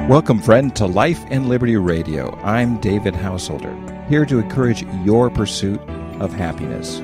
Welcome, friend, to Life and Liberty Radio. I'm David Householder, here to encourage your pursuit of happiness.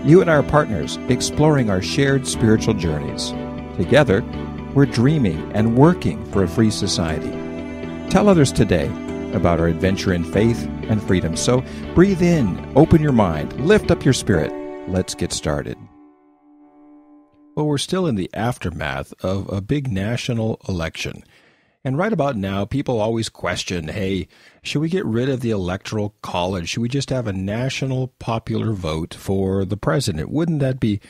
You and I are partners, exploring our shared spiritual journeys. Together, we're dreaming and working for a free society. Tell others today about our adventure in faith and freedom. So breathe in, open your mind, lift up your spirit. Let's get started. Well, we're still in the aftermath of a big national election. And right about now, people always question, hey, should we get rid of the Electoral College? Should we just have a national popular vote for the president? Wouldn't that be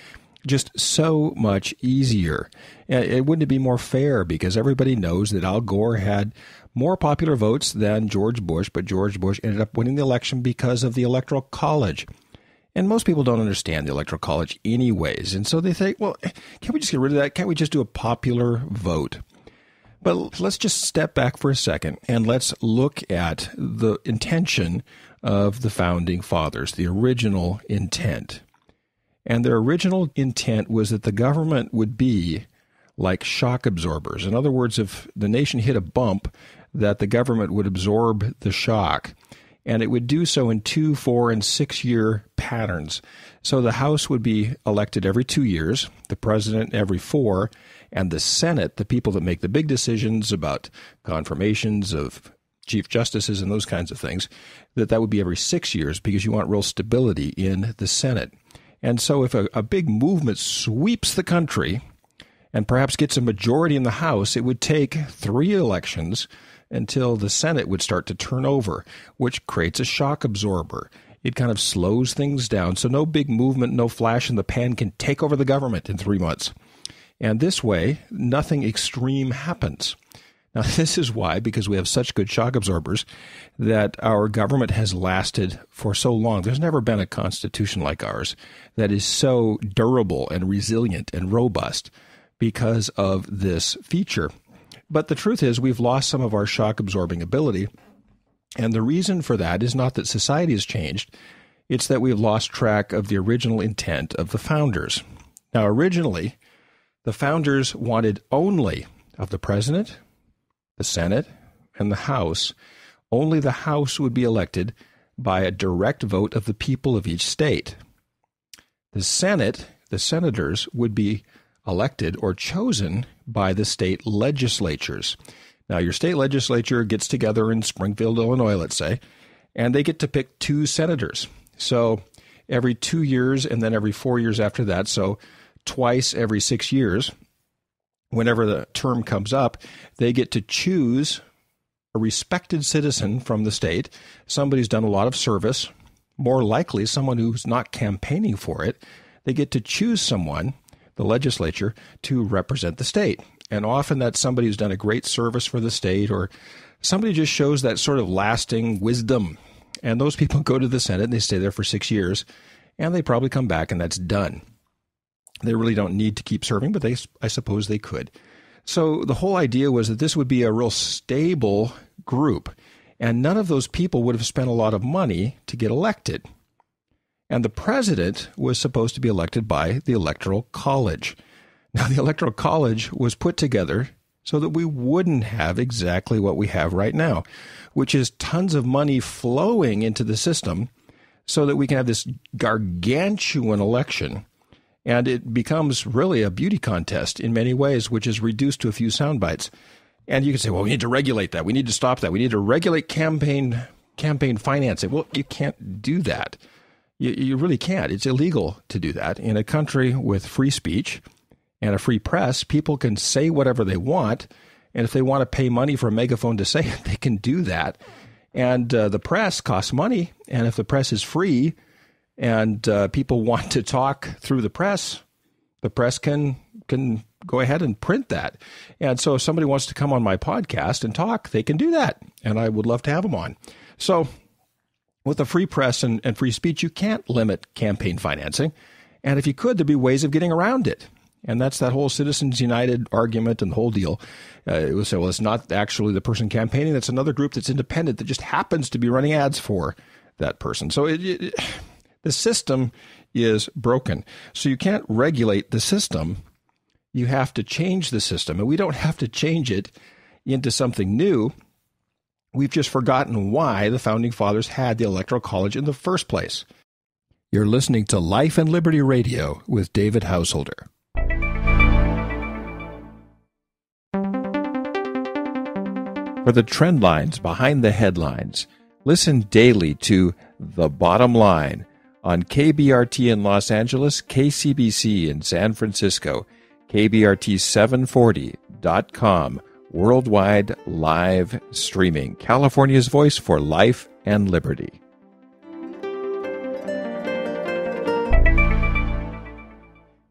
just so much easier? Wouldn't it be more fair? Because everybody knows that Al Gore had more popular votes than George Bush, but George Bush ended up winning the election because of the Electoral College. And most people don't understand the Electoral College anyways. And so they think, well, can't we just get rid of that? Can't we just do a popular vote? But let's just step back for a second and let's look at the intention of the founding fathers, the original intent. And their original intent was that the government would be like shock absorbers. In other words, if the nation hit a bump, that the government would absorb the shock. And it would do so in 2, 4, and 6-year patterns. So the House would be elected every 2 years, the president every 4, and the Senate, the people that make the big decisions about confirmations of chief justices and those kinds of things, that would be every 6 years because you want real stability in the Senate. And so if a big movement sweeps the country and perhaps gets a majority in the House, it would take 3 elections until the Senate would start to turn over, which creates a shock absorber. It kind of slows things down, so no big movement, no flash in the pan can take over the government in 3 months. And this way, nothing extreme happens. Now, this is why, because we have such good shock absorbers, that our government has lasted for so long. There's never been a constitution like ours that is so durable and resilient and robust because of this feature. But the truth is, we've lost some of our shock-absorbing ability, and the reason for that is not that society has changed, it's that we've lost track of the original intent of the founders. Now, originally, the founders wanted only of the president, the Senate, and the House. Only the House would be elected by a direct vote of the people of each state. The Senate, the senators, would be elected or chosen by the state legislatures. Now, your state legislature gets together in Springfield, Illinois, let's say, and they get to pick 2 senators. So every 2 years and then every 4 years after that, so twice every 6 years, whenever the term comes up, they get to choose a respected citizen from the state, somebody who's done a lot of service, more likely someone who's not campaigning for it. They get to choose someone, the legislature, to represent the state. And often that's somebody who's done a great service for the state, or somebody just shows that sort of lasting wisdom. And those people go to the Senate and they stay there for 6 years, and they probably come back and that's done. They really don't need to keep serving, but I suppose they could. So the whole idea was that this would be a real stable group, and none of those people would have spent a lot of money to get elected. And the president was supposed to be elected by the Electoral College. Now, the Electoral College was put together so that we wouldn't have exactly what we have right now, which is tons of money flowing into the system so that we can have this gargantuan election. And it becomes really a beauty contest in many ways, which is reduced to a few sound bites. And you can say, well, we need to regulate that. We need to stop that. We need to regulate campaign financing. Well, you can't do that. You really can't. It's illegal to do that. In a country with free speech and a free press, people can say whatever they want. And if they want to pay money for a megaphone to say it, they can do that. And the press costs money. And if the press is free and people want to talk through the press can go ahead and print that. And so if somebody wants to come on my podcast and talk, they can do that. And I would love to have them on. So with a free press and free speech, you can't limit campaign financing. And if you could, there'd be ways of getting around it. And that's that whole Citizens United argument and the whole deal. It would say, well, it's not actually the person campaigning. That's another group that's independent that just happens to be running ads for that person. So the system is broken. So you can't regulate the system. You have to change the system. And we don't have to change it into something new, we've just forgotten why the Founding Fathers had the Electoral College in the first place. You're listening to Life and Liberty Radio with David Householder. For the trend lines behind the headlines, listen daily to The Bottom Line on KBRT in Los Angeles, KCBC in San Francisco, KBRT740.com, worldwide live streaming, California's voice for life and liberty.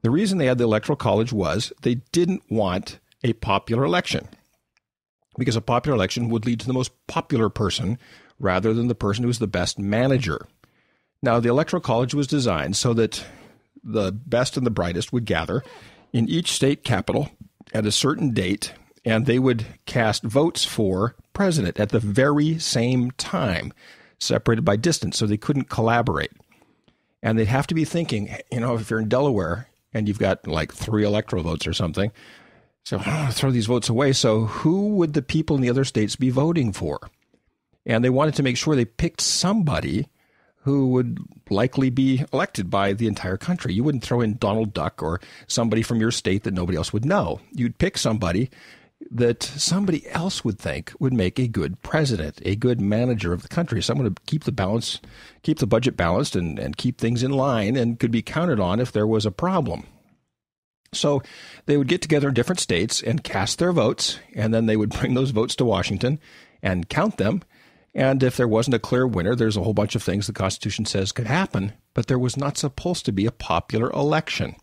The reason they had the Electoral College was they didn't want a popular election, because a popular election would lead to the most popular person rather than the person who was the best manager. Now, the Electoral College was designed so that the best and the brightest would gather in each state capital at a certain date, and they would cast votes for president at the very same time, separated by distance, so they couldn't collaborate. And they'd have to be thinking, if you're in Delaware and you've got like 3 electoral votes or something, so throw these votes away. So who would the people in the other states be voting for? And they wanted to make sure they picked somebody who would likely be elected by the entire country. You wouldn't throw in Donald Duck or somebody from your state that nobody else would know. You'd pick somebody that somebody else would think would make a good president, a good manager of the country, someone to keep the budget balanced and keep things in line and could be counted on if there was a problem. So they would get together in different states and cast their votes, and then they would bring those votes to Washington and count them. And if there wasn't a clear winner, there's a whole bunch of things the Constitution says could happen, but there was not supposed to be a popular election,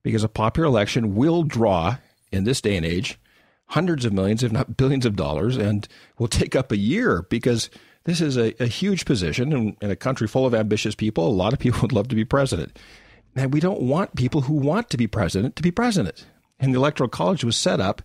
because a popular election will draw, in this day and age, hundreds of millions, if not billions of dollars, and will take up a year, because this is a huge position in a country full of ambitious people. A lot of people would love to be president. And we don't want people who want to be president. And the Electoral College was set up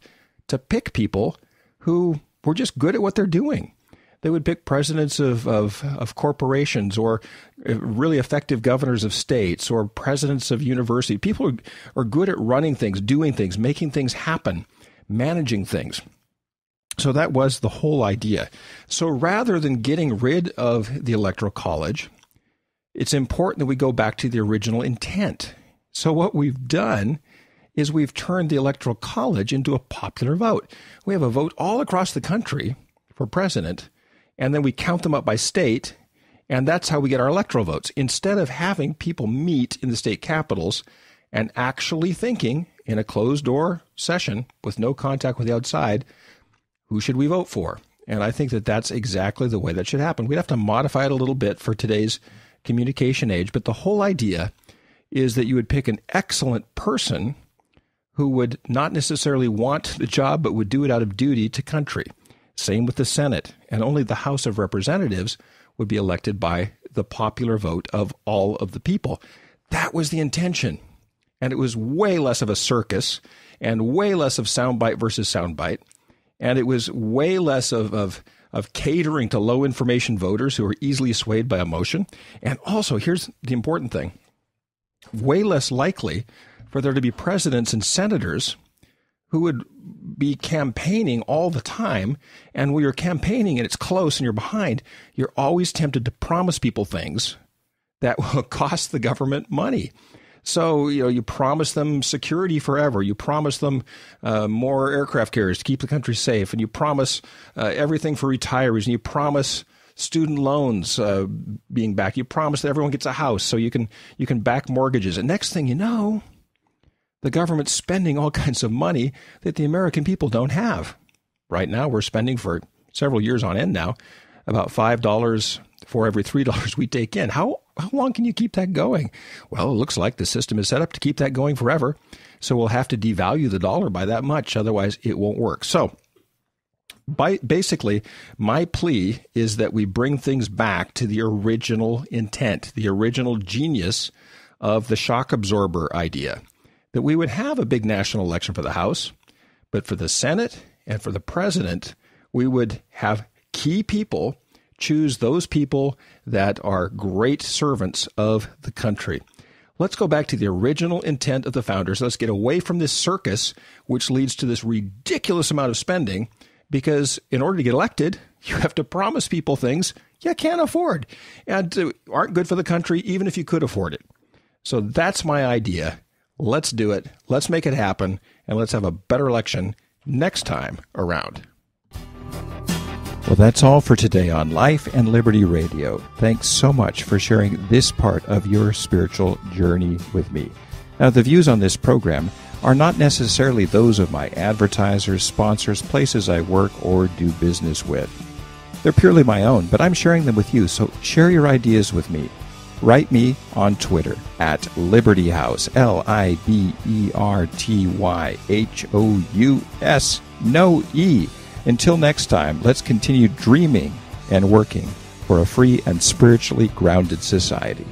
to pick people who were just good at what they're doing. They would pick presidents of corporations, or really effective governors of states, or presidents of universities. People are good at running things, doing things, making things happen, managing things. So that was the whole idea. So rather than getting rid of the Electoral College, it's important that we go back to the original intent. So what we've done is we've turned the Electoral College into a popular vote. We have a vote all across the country for president, and then we count them up by state, and that's how we get our electoral votes. Instead of having people meet in the state capitals and actually thinking in a closed-door session with no contact with the outside, who should we vote for? And I think that that's exactly the way that should happen. We'd have to modify it a little bit for today's communication age, but the whole idea is that you would pick an excellent person who would not necessarily want the job, but would do it out of duty to country. Same with the Senate, and only the House of Representatives would be elected by the popular vote of all of the people. That was the intention. And it was way less of a circus and way less of soundbite versus soundbite. And it was way less of catering to low information voters who are easily swayed by emotion. And also, here's the important thing, way less likely for there to be presidents and senators who would be campaigning all the time. And when you're campaigning and it's close and you're behind, you're always tempted to promise people things that will cost the government money. So, you promise them security forever. You promise them more aircraft carriers to keep the country safe. And you promise everything for retirees. And you promise student loans being back. You promise that everyone gets a house so you can back mortgages. And next thing you know, the government's spending all kinds of money that the American people don't have. Right now, we're spending for several years on end now about $5 for every $3 we take in. How long can you keep that going? Well, it looks like the system is set up to keep that going forever. So we'll have to devalue the dollar by that much. Otherwise, it won't work. So basically, my plea is that we bring things back to the original intent, the original genius of the shock absorber idea, that we would have a big national election for the House, but for the Senate and for the president, we would have key people choose those people that are great servants of the country. Let's go back to the original intent of the founders. Let's get away from this circus, which leads to this ridiculous amount of spending, because in order to get elected, you have to promise people things you can't afford and aren't good for the country, even if you could afford it. So that's my idea. Let's do it. Let's make it happen. And let's have a better election next time around. Well, that's all for today on Life and Liberty Radio. Thanks so much for sharing this part of your spiritual journey with me. Now, the views on this program are not necessarily those of my advertisers, sponsors, places I work, or do business with. They're purely my own, but I'm sharing them with you, so share your ideas with me. Write me on Twitter at Liberty House, LIBERTYHOUS, no E. Until next time, let's continue dreaming and working for a free and spiritually grounded society.